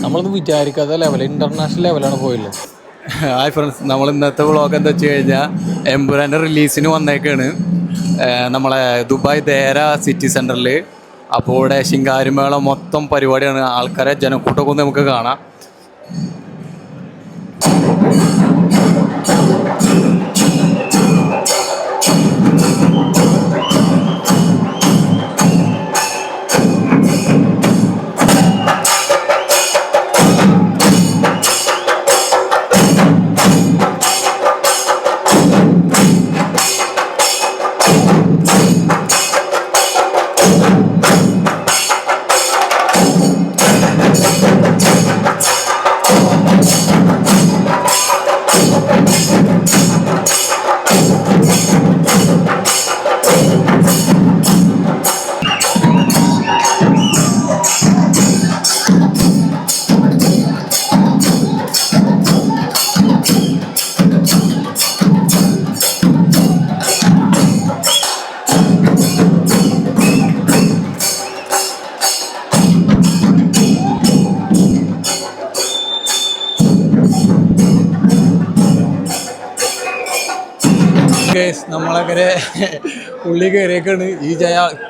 നമ്മളൊന്നും വിചാരിക്കാത്ത level, international ലെവലാണ് പോയുള്ളത്. ഹായ് ഫ്രണ്ട്സ്, നമ്മൾ ഇന്നത്തെ വ്ളോഗ് എന്താ വെച്ച് കഴിഞ്ഞാൽ എമ്പുരാൻ്റെ റിലീസിന് വന്നേക്കാണ് നമ്മളെ ദുബായ് ദേര സിറ്റി സെൻറ്ററിൽ. അപ്പോൾ ഇവിടെ ശിങ്കാരിമേള മൊത്തം പരിപാടിയാണ്. ആൾക്കാരെ ജനക്കൂട്ടമൊക്കെ ഒന്ന് നമുക്ക് കാണാം. നമ്മളങ്ങനെ ഉള്ളി കയറിയൊക്കെയാണ്. ഈ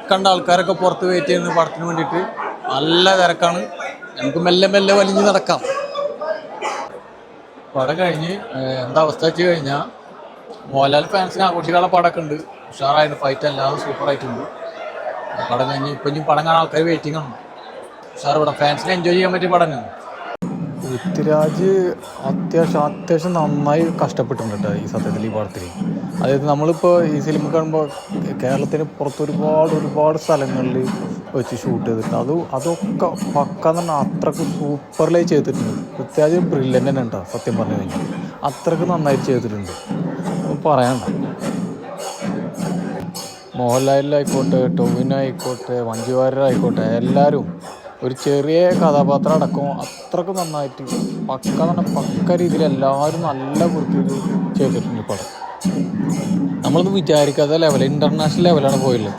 കണ്ട ആൾക്കാരൊക്കെ പുറത്ത് വെയിറ്റ് ചെയ്യുന്ന പടത്തിന് വേണ്ടിയിട്ട് നല്ല തിരക്കാണ്. നമുക്ക് മെല്ലെ മെല്ലെ വലിഞ്ഞ് നടക്കാം. പടം കഴിഞ്ഞ് എന്താ അവസ്ഥ വെച്ച് കഴിഞ്ഞാൽ മോഹൻലാൽ ഫാൻസിന് ആഘോഷിക്കാനുള്ള പടമൊക്കെ ഉണ്ട്. ഉഷാറായിട്ട് ഫൈറ്റ് അല്ലാതെ സൂപ്പറായിട്ടുണ്ട്. പടം കഴിഞ്ഞ് ഇപ്പം ഇനി പടം കാണാൻ ആൾക്കാർ വെയിറ്റിംഗ് ആണ്. ഉഷാർ പടം, ഫാൻസിന് എൻജോയ് ചെയ്യാൻ പറ്റിയ പടമാണ്. പൃഥ്വിരാജ് അത്യാവശ്യം നന്നായി കഷ്ടപ്പെട്ടിട്ടുണ്ട് കേട്ടോ ഈ സത്യത്തിൽ, ഈ പടത്തിൽ. അതായത് നമ്മളിപ്പോൾ ഈ സിനിമ കാണുമ്പോൾ കേരളത്തിന് പുറത്ത് ഒരുപാട് സ്ഥലങ്ങളിൽ വെച്ച് ഷൂട്ട് ചെയ്തിട്ടുണ്ട്. അതൊക്കെ പക്ക തന്നെ അത്രക്ക് സൂപ്പറിലായി ചെയ്തിട്ടുണ്ട്. പൃഥ്വിരാജ് ബ്രില്യൻ്റ് തന്നെ ഉണ്ടോ സത്യം പറഞ്ഞു കഴിഞ്ഞാൽ, അത്രക്ക് നന്നായിട്ട് ചെയ്തിട്ടുണ്ട്, പറയണ്ട. മോഹൻലാലിലായിക്കോട്ടെ, ടൊവിനോ മഞ്ജു വാര്യരായിക്കോട്ടെ, എല്ലാവരും ഒരു ചെറിയ കഥാപാത്രം അടക്കം അത്രക്ക് നന്നായിട്ട് പക്ക രീതിയിൽ എല്ലാവരും നല്ല വൃത്തിയിൽ ചെയ്തിട്ടുണ്ട് പടം. നമ്മളൊന്നും വിചാരിക്കാത്ത ലെവൽ, ഇന്റർനാഷണൽ ലെവലാണ് പോയുള്ളത്.